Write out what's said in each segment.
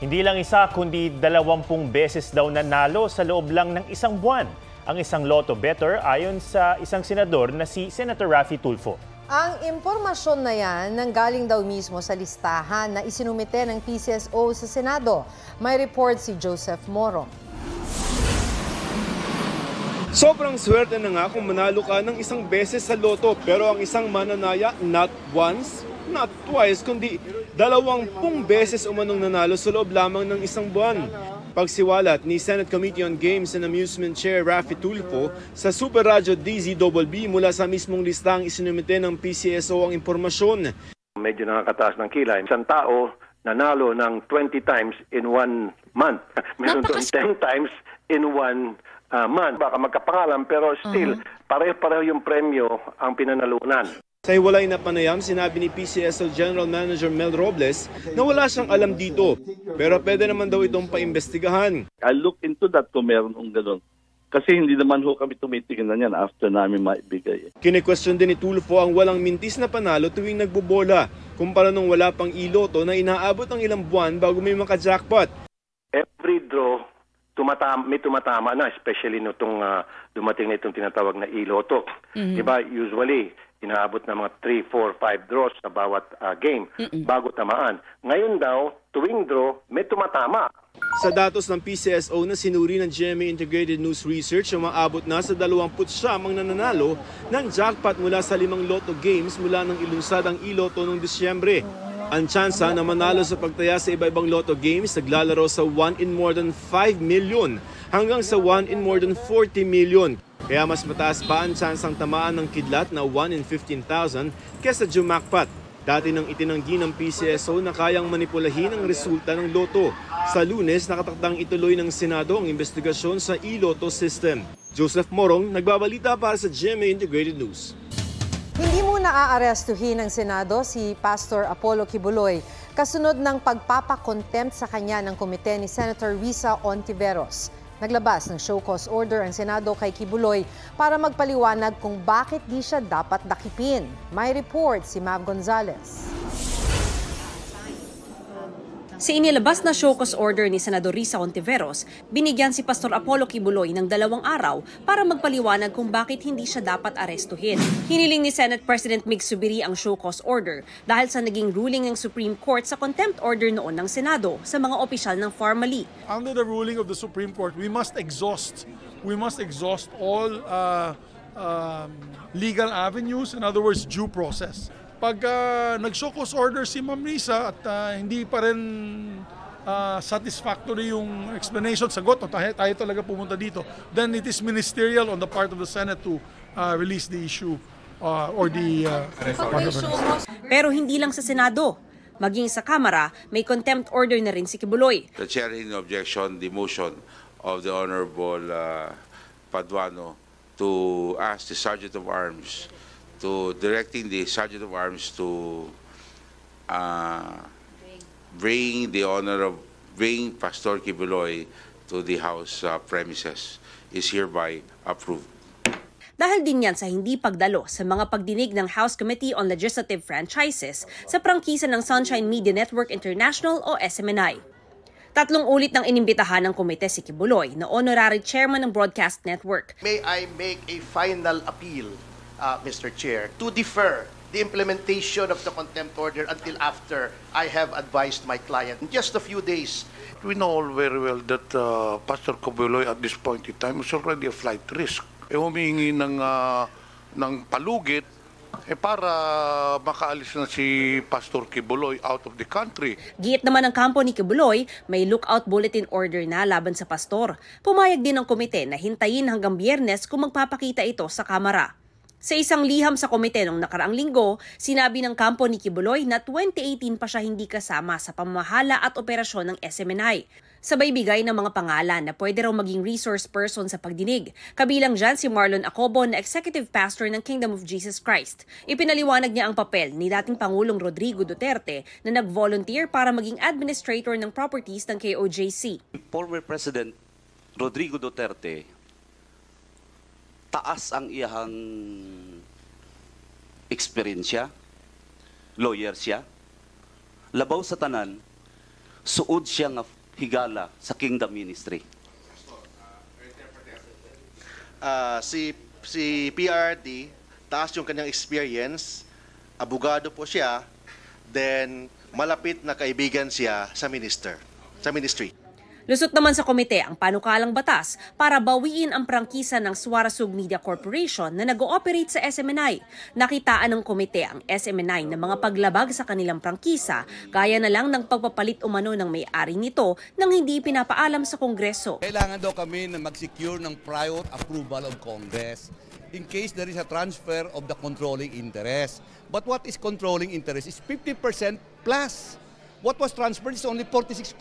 Hindi lang isa kundi 20 beses daw nanalo sa loob lang ng isang buwan ang isang lotto bettor ayon sa isang senador na si Senator Raffy Tulfo. Ang impormasyon na yan nanggaling daw mismo sa listahan na isinumite ng PCSO sa Senado. May report si Joseph Morong. Sobrang swerte na nga kung manalo ka ng isang beses sa loto, pero ang isang mananaya not once, not twice, kundi 20 beses umanong nanalo sa loob lamang ng isang buwan. Pagsiwalat ni Senate Committee on Games and Amusement Chair Raffy Tulfo sa Super Radyo DZBB mula sa mismong listang isinumite ng PCSO ang impormasyon. Medyo nakakataas ng kilay. Isang tao nanalo ng 20 times in 1 month. Meron doon 10 times in 1 month. Baka magkapangalan pero still pareho-pareho yung premyo ang pinanalunan. Sa hiwalay na panayam, sinabi ni PCSO General Manager Mel Robles na wala siyang alam dito. Pero pwede naman daw itong paimbestigahan. I'll look into that kung meron kong gano'n. Kasi hindi naman ho kami tumitingin na yan after namin maibigay. Kine-question din ni Tulfo ang walang mintis na panalo tuwing nagbobola, kumpara nung wala pang iloto na inaabot ang ilang buwan bago may maka-jackpot. Every draw, may tumatama na, especially nitong dumating na itong tinatawag na iloto. Diba, usually, inaabot na mga 3, 4, 5 draws sa bawat game bago tamaan. Ngayon daw, tuwing draw, may tumatama. Sa datos ng PCSO na sinuri ng GMA Integrated News Research, umaabot na sa 29 ang nananalo ng jackpot mula sa 5 lotto games mula nang ilunsad ang iloto noong Disyembre. Ang tsansa na manalo sa pagtaya sa iba-ibang lotto games naglalaro sa 1 in more than 5 million hanggang sa 1 in more than 40 million. Kaya mas mataas pa ang tsansang tamaan ng kidlat na 1 in 15,000 kesa jumackpot. Dati nang itinanggi ng PCSO na kayang manipulahin ang resulta ng loto. Sa Lunes, nakatakdang ituloy ng Senado ang investigasyon sa e-lotto system. Joseph Morong, nagbabalita para sa GMA Integrated News. Hindi muna aarestuhin ng Senado si Pastor Apollo Kibuloy kasunod ng pagpapakontempt sa kanya ng komite ni Senator Risa Ontiveros. Naglabas ng show cause order ang Senado kay Kibuloy para magpaliwanag kung bakit di siya dapat dakipin. May report si Mav Gonzalez. Sa inilabas na show cause order ni Senador Risa Ontiveros, binigyan si Pastor Apollo Kibuloy ng 2 araw para magpaliwanag kung bakit hindi siya dapat arestuhin. Hiniling ni Senate President Mig Zubiri ang show cause order dahil sa naging ruling ng Supreme Court sa contempt order noon ng Senado sa mga opisyal ng Pharmally. Under the ruling of the Supreme Court, we must exhaust all legal avenues, in other words, due process. Pag nag-show cause order si Ma'am Risa at hindi pa rin satisfactory yung explanation, sagot, tayo talaga pumunta dito, then it is ministerial on the part of the Senate to release the issue or the... Pero hindi lang sa Senado. Maging sa Kamara, may contempt order na rin si Kibuloy. The chair in objection the motion of the Honorable Paduano to ask the Sergeant of Arms to directing the Sergeant of Arms to bring Pastor Kibuloy to the House premises is hereby approved. Dahil din yan sa hindi pagdalo sa mga pagdinig ng House Committee on Legislative Franchises sa prangkisa ng Sunshine Media Network International o SMNI. 3 ulit nang inimbitahan ng komite si Kibuloy na honorary chairman ng broadcast network. May I make a final appeal, Mr. Chair, to defer the implementation of the contempt order until after I have advised my client in just a few days. We know all very well that Pastor Kibuloy at this point in time is already a flight risk. Humingi ng palugit para makaalis na si Pastor Kibuloy out of the country. Giit naman ng kampo ni Kibuloy, may lookout bulletin order na laban sa pastor. Pumayag din ng komite na hintayin hanggang Biyernes kung magpapakita ito sa Kamara. Sa isang liham sa komite noong nakaraang linggo, sinabi ng kampo ni Kibuloy na 2018 pa siya hindi kasama sa pamamahala at operasyon ng SMNI. Sabay bigay ng mga pangalan na pwede raw maging resource person sa pagdinig. Kabilang dyan si Marlon Acobo na executive pastor ng Kingdom of Jesus Christ. Ipinaliwanag niya ang papel ni dating Pangulong Rodrigo Duterte na nag-volunteer para maging administrator ng properties ng KOJC. Former President Rodrigo Duterte, taas ang iyang experience, lawyer siya, labaw sa tanan, suod siya nga higala sa Kingdom Ministry. Si PRD, taas yung kanyang experience, abogado po siya, then malapit na kaibigan siya sa ministry. Lusot naman sa komite ang panukalang batas para bawiin ang prangkisa ng Suarasug Media Corporation na nag-ooperate sa SMNI. Nakitaan ng komite ang SMNI ng mga paglabag sa kanilang prangkisa, gaya na lang ng pagpapalit umano ng may-ari nito nang hindi pinapaalam sa Kongreso. Kailangan daw kami na mag-secure ng prior approval of Congress in case there is a transfer of the controlling interest. But what is controlling interest is 50% plus. What was transferred is only 46%.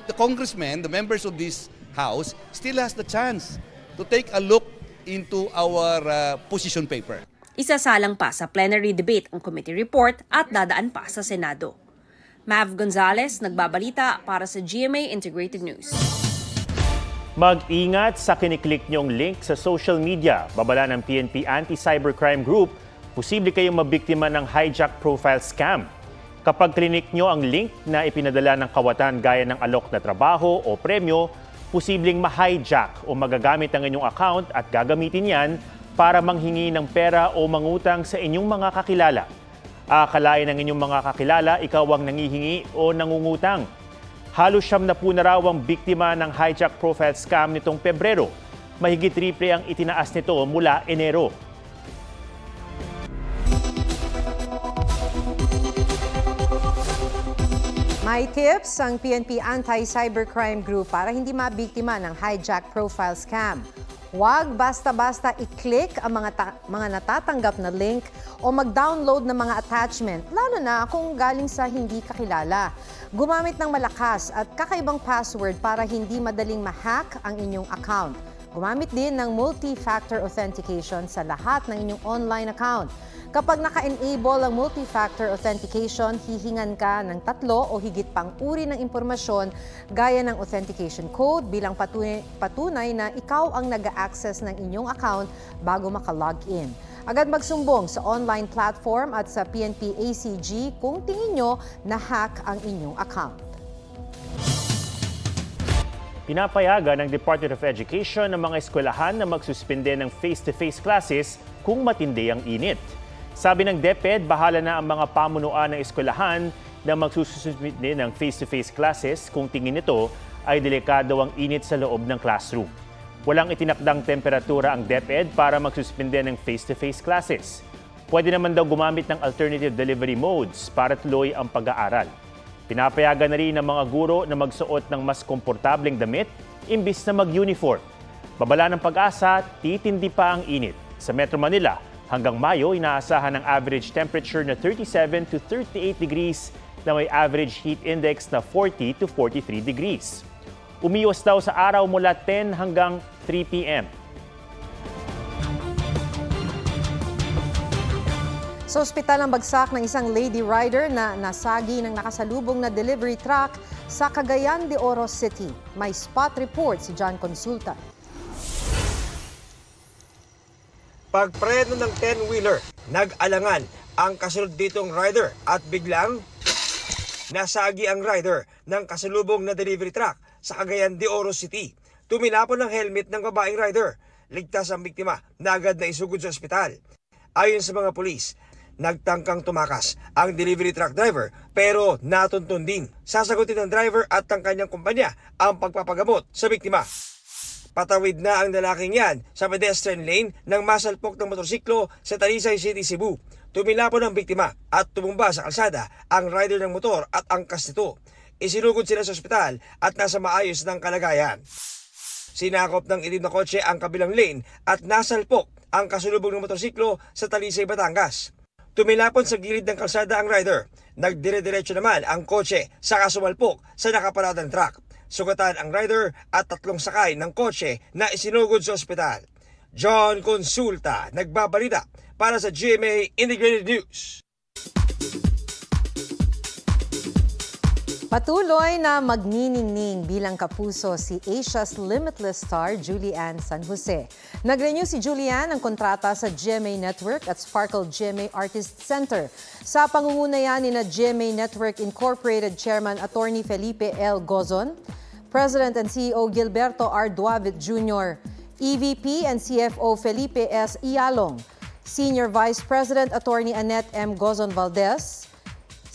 The congressmen, the members of this house, still has the chance to take a look into our position paper. Isasalang pa sa plenary debate ang committee report at dadaan pa sa Senado. Mav Gonzalez, nagbabalita para sa GMA Integrated News. Mag-ingat sa kiniklik niyong link sa social media. Babala ng PNP Anti-Cybercrime Group, posible kayong mabiktima ng hijack profile scam. Kapag klinik nyo ang link na ipinadala ng kawatan gaya ng alok na trabaho o premyo, posibleng ma-hijack o magagamit ang inyong account at gagamitin yan para manghingi ng pera o mangutang sa inyong mga kakilala. Akalain ng inyong mga kakilala, ikaw ang nangihingi o nangungutang. Halos 70 na raw ang biktima ng hijack profile scam nitong Pebrero. Mahigit triple ang itinaas nito mula Enero. May tips ang PNP Anti-Cybercrime Group para hindi mabiktima ng hijack profile scam. Huwag basta-basta i-click ang mga natatanggap na link o mag-download ng mga attachment, lalo na kung galing sa hindi kakilala. Gumamit ng malakas at kakaibang password para hindi madaling ma-hack ang inyong account. Gumamit din ng multi-factor authentication sa lahat ng inyong online account. Kapag naka-enable ang multi-factor authentication, hihingan ka ng 3 o higit pang uri ng impormasyon gaya ng authentication code bilang patunay na ikaw ang nag-access ng inyong account bago maka-login. Agad magsumbong sa online platform at sa PNP ACG kung tingin nyo na hack ang inyong account. Pinapayagan ng Department of Education ng mga eskwelahan na magsuspende ng face-to-face classes kung matindi ang init. Sabi ng DepEd, bahala na ang mga pamunuan ng eskwelahan na magsususpende ng face-to-face classes kung tingin nito ay delikado ang init sa loob ng classroom. Walang itinakdang temperatura ang DepEd para magsuspende ng face-to-face classes. Pwede naman daw gumamit ng alternative delivery modes para tuloy ang pag-aaral. Pinapayagan na rin ng mga guro na magsuot ng mas komportableng damit imbis na mag-uniform. Babala ng Pag-asa, titindi pa ang init. Sa Metro Manila, hanggang Mayo, inaasahan ng average temperature na 37 to 38 degrees na may average heat index na 40 to 43 degrees. Umiwas daw sa araw mula 10 hanggang 3 p.m. Sa ospital ang bagsak ng isang lady rider na nasagi ng nakasalubong na delivery truck sa Cagayan de Oro City. May spot report si John Consulta. Pagpreno ng 10-wheeler, nag-alangan ang kasunod ditong rider at biglang nasagi ang rider ng kasalubong na delivery truck sa Cagayan de Oro City. Tuminapon ng helmet ng babaeng rider. Ligtas ang biktima na agad na isugod sa ospital. Ayon sa mga pulis, nagtangkang tumakas ang delivery truck driver pero natuntun din. Sasagutin ng driver at ang kanyang kumpanya ang pagpapagamot sa biktima. Patawid na ang lalaking yan sa pedestrian lane nang masalpok ng motorsiklo sa Talisay City, Cebu. Tumilapon ang biktima at tumumba sa kalsada ang rider ng motor at angkas nito. Isinugod sila sa ospital at nasa maayos ng kalagayan. Sinakop ng itim na kotse ang kabilang lane at nasalpok ang kasulubong ng motorsiklo sa Talisay, Batangas. Tumilapon sa gilid ng kalsada ang rider. Nagdire-diretso naman ang kotse sa kasumalpok sa nakaparadang truck. Sugatan ang rider at 3 sakay ng kotse na isinugod sa ospital. John Consulta, nagbabalita para sa GMA Integrated News. Patuloy na magniningning bilang kapuso si Asia's Limitless star Julianne San Jose. Nag-renew si Julianne ng kontrata sa GMA Network at Sparkle GMA Artist Center. Sa pangungunayan ni GMA Network Incorporated Chairman Attorney Felipe L. Gozon, President and CEO Gilberto R. Duavit Jr., EVP and CFO Felipe S. Ialong, Senior Vice President Attorney Annette M. Gozon Valdez,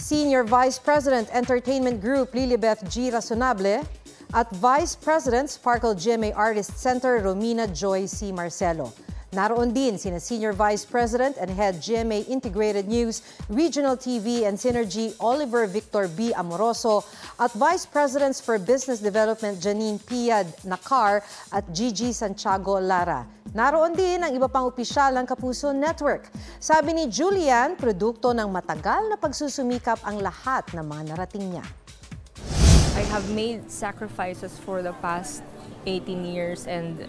Senior Vice President Entertainment Group Lilibeth G. Razonable, at Vice President Sparkle GMA Artist Center Romina Joy C. Marcelo. Naroon din sina Senior Vice President and Head GMA Integrated News, Regional TV and Synergy Oliver Victor B. Amoroso at Vice Presidents for Business Development Janine Piad Nakar at Gigi Santiago Lara. Naroon din ang iba pang opisyal ng Kapuso Network. Sabi ni Julianne, produkto ng matagal na pagsusumikap ang lahat ng mga narating niya. I have made sacrifices for the past 18 years and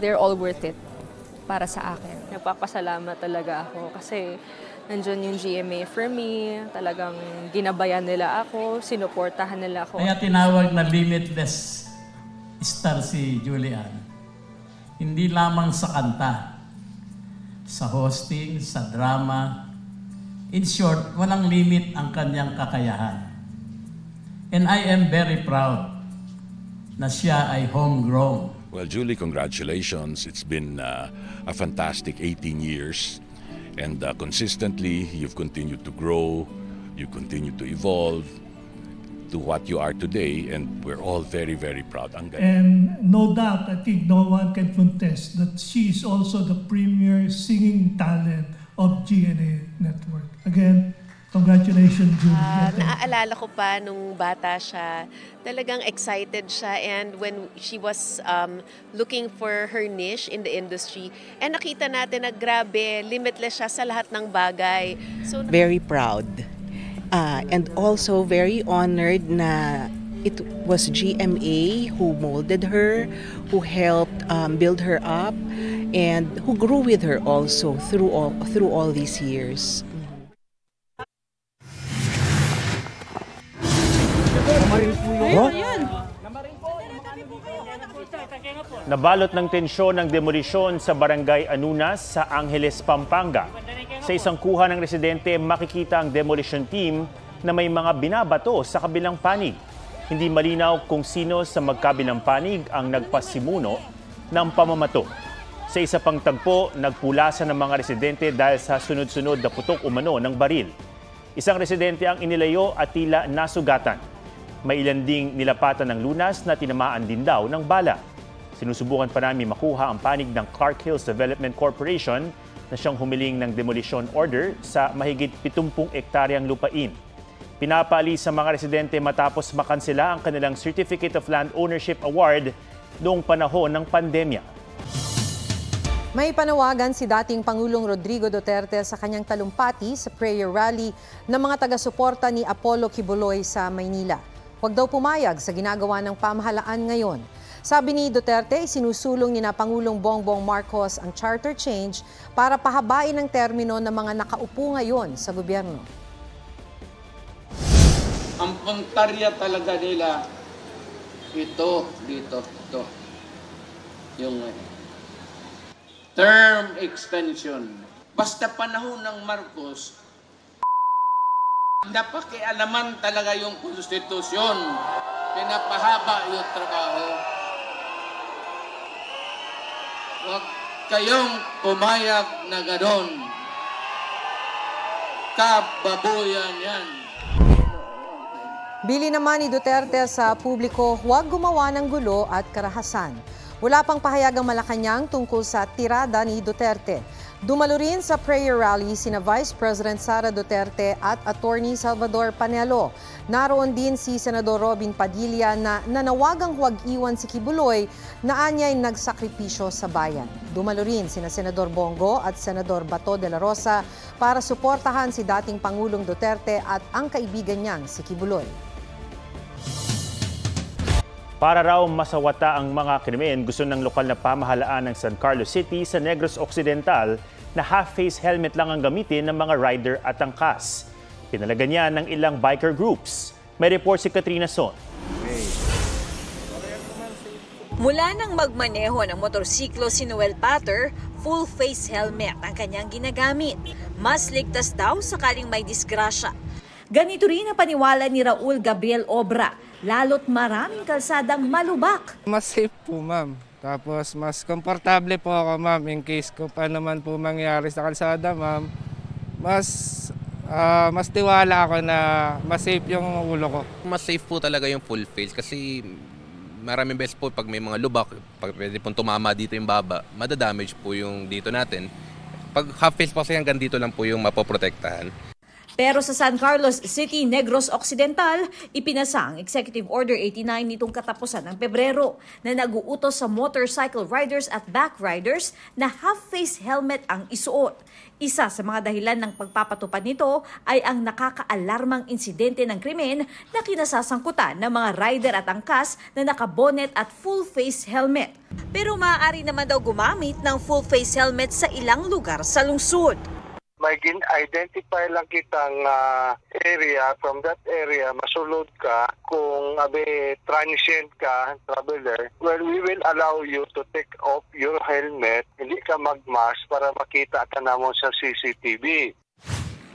they're all worth it para sa akin. Nagpapasalamat talaga ako kasi nandiyan yung GMA for me, talagang ginabayan nila ako, sinuportahan nila ako. Kaya tinawag na limitless star si Julianne. Hindi lamang sa kanta, sa hosting, sa drama. In short, walang limit ang kanyang kakayahan. And I am very proud na siya ay homegrown. Well, Julie, congratulations. It's been a fantastic 18 years. And consistently, you've continued to grow, you continue to evolve to what you are today, and we're all very, very proud. And no doubt, I think no one can contest that she is also the premier singing talent of GMA Network. Again, congratulations, Julie. Naaalala ko pa nung bata siya, talagang excited siya, and when she was looking for her niche in the industry, and nakita natin na grabe, limitless siya sa lahat ng bagay. So, very proud and also very honored na it was GMA who molded her, who helped build her up, and who grew with her also through all these years. Nabalot ng tensyon ng demolisyon sa Barangay Anunas sa Angeles, Pampanga. Sa isang kuha ng residente, makikita ang demolition team na may mga binabato sa kabilang panig. Hindi malinaw kung sino sa magkabilang panig ang nagpasimuno ng pamamato. Sa isa pang tagpo, nagpulasan ng mga residente dahil sa sunod-sunod na putok umano ng baril. Isang residente ang inilayo at tila nasugatan. May ilan ding nilapatan ng lunas na tinamaan din daw ng bala. Sinusubukan pa namin makuha ang panig ng Clark Hills Development Corporation na siyang humiling ng demolition order sa mahigit 70 ektaryang lupain. Pinapaalis sa mga residente matapos makansela ang kanilang Certificate of Land Ownership Award noong panahon ng pandemya. May panawagan si dating Pangulong Rodrigo Duterte sa kanyang talumpati sa prayer rally ng mga taga-suporta ni Apollo Kibuloy sa Maynila. Huwag daw pumayag sa ginagawa ng pamahalaan ngayon. Sabi ni Duterte, sinusulong ni na Pangulong Bongbong Marcos ang charter change para pahabain ang termino ng mga nakaupo ngayon sa gobyerno. Ang puntarya talaga nila, ito. Yung term extension. Basta panahon ng Marcos, napakialaman talaga yung konstitusyon. Pinapahaba yung trabaho. Huwag kayong pumayag na gano'n. Kababuyan yan. Bili naman ni Duterte sa publiko, huwag gumawa ng gulo at karahasan. Wala pang pahayag ang Malacanang tungkol sa tirada ni Duterte. Dumalo rin sa prayer rally sina Vice President Sara Duterte at Attorney Salvador Panelo. Naroon din si Senador Robin Padilla na nanawagang huwag iwan si Kibuloy na anya'y nagsakripisyo sa bayan. Dumalo rin sina Senador Bongo at Senador Bato de la Rosa para suportahan si dating Pangulong Duterte at ang kaibigan niyang si Kibuloy. Para raw masawata ang mga krimen, gusto ng lokal na pamahalaan ng San Carlos City sa Negros Occidental na half-face helmet lang ang gamitin ng mga rider at angkas. Pinalagan niya ng ilang biker groups. May report si Katrina Son. Mula nang magmaneho ng motorsiklo si Noel Pater, full face helmet ang kanyang ginagamit. Mas ligtas daw sakaling may disgrasya. Ganito rin ang paniwala ni Raul Gabriel Obra, lalo't maraming kalsadang malubak. Mas safe po, ma'am. Tapos mas komportable po ako, ma'am, in case kung pa naman po mangyari sa kalsada, ma'am. Mas tiwala ako na mas safe yung ulo ko. Mas safe po talaga yung full face kasi maraming beses po pag may mga lubak, pag pwede pong tumama dito yung baba, madadamage po yung dito natin. Pag half face po kasi hanggang dito lang po yung mapoprotektahan. Pero sa San Carlos City, Negros Occidental, ipinasa ang Executive Order 89 nitong katapusan ng Pebrero na nag-uutos sa motorcycle riders at back riders na half-face helmet ang isuot. Isa sa mga dahilan ng pagpapatupad nito ay ang nakakaalarmang insidente ng krimen na kinasasangkutan ng mga rider at angkas na nakabonet at full-face helmet. Pero maaari naman daw gumamit ng full-face helmet sa ilang lugar sa lungsod. May identify lang kitang area, from that area, masulod ka, kung transient ka, traveler, well, we will allow you to take off your helmet, hindi ka mag-mask para makita ka namon sa CCTV.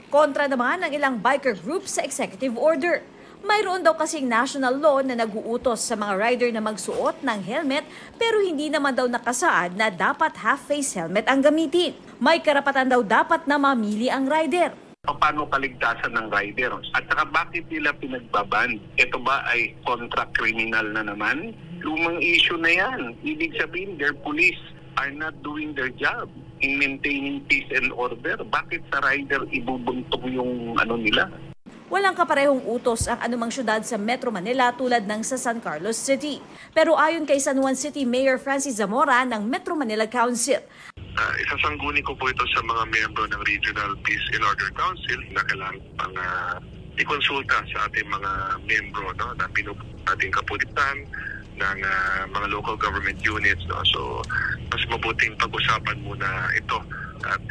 Kontra naman ang ilang biker groups sa executive order. Mayroon daw kasing national law na nag-uutos sa mga rider na magsuot ng helmet pero hindi naman daw nakasaad na dapat half-face helmet ang gamitin. May karapatan daw dapat na mamili ang rider. Paano kaligtasan ng rider? At saka bakit nila pinagbaban? Ito ba ay kontra-kriminal na naman? Lumang issue na yan. Ibig sabihin, their police are not doing their job in maintaining peace and order. Bakit sa rider ibubuntong yung nila? Walang kaparehong utos ang anumang syudad sa Metro Manila tulad ng sa San Carlos City. Pero ayon kay San Juan City Mayor Francis Zamora ng Metro Manila Council, isasangguni ko po ito sa mga miyembro ng Regional Peace and Order Council na kailangan pang ikonsulta sa ating mga miyembro na pinupunan ating kapulisan ng mga local government units. So, mas mabuting pag-usapan muna ito at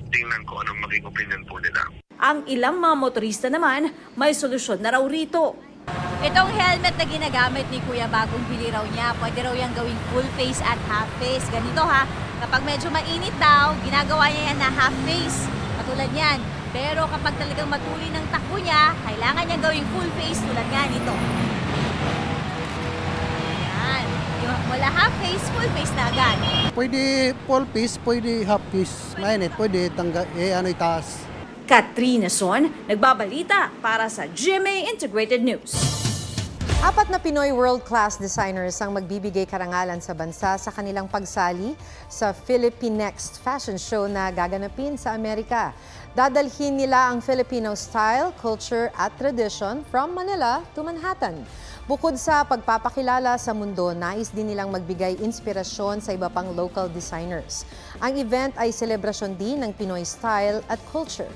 tingnan ko anong maging opinion po nila. Ang ilang mga motorista naman may solusyon na raw rito. Itong helmet na ginagamit ni Kuya bagong bili raw niya, pwede raw yung gawing full face at half face. Ganito ha, kapag medyo mainit daw, ginagawa niya yan na half face. Katulad yan. Pero kapag talagang matuloy ng takbo niya, kailangan niya gawing full face tulad nga nito. Yan. Wala half face, full face na agad. Pwede full face, pwede half face. Mainit, pwede itaas. Katrina Son, nagbabalita para sa GMA Integrated News. 4 na Pinoy world-class designers ang magbibigay karangalan sa bansa sa kanilang pagsali sa Philippinext Fashion Show na gaganapin sa Amerika. Dadalhin nila ang Filipino style, culture at tradition from Manila to Manhattan. Bukod sa pagpapakilala sa mundo, nais din nilang magbigay inspirasyon sa iba pang local designers. Ang event ay selebrasyon din ng Pinoy style at culture.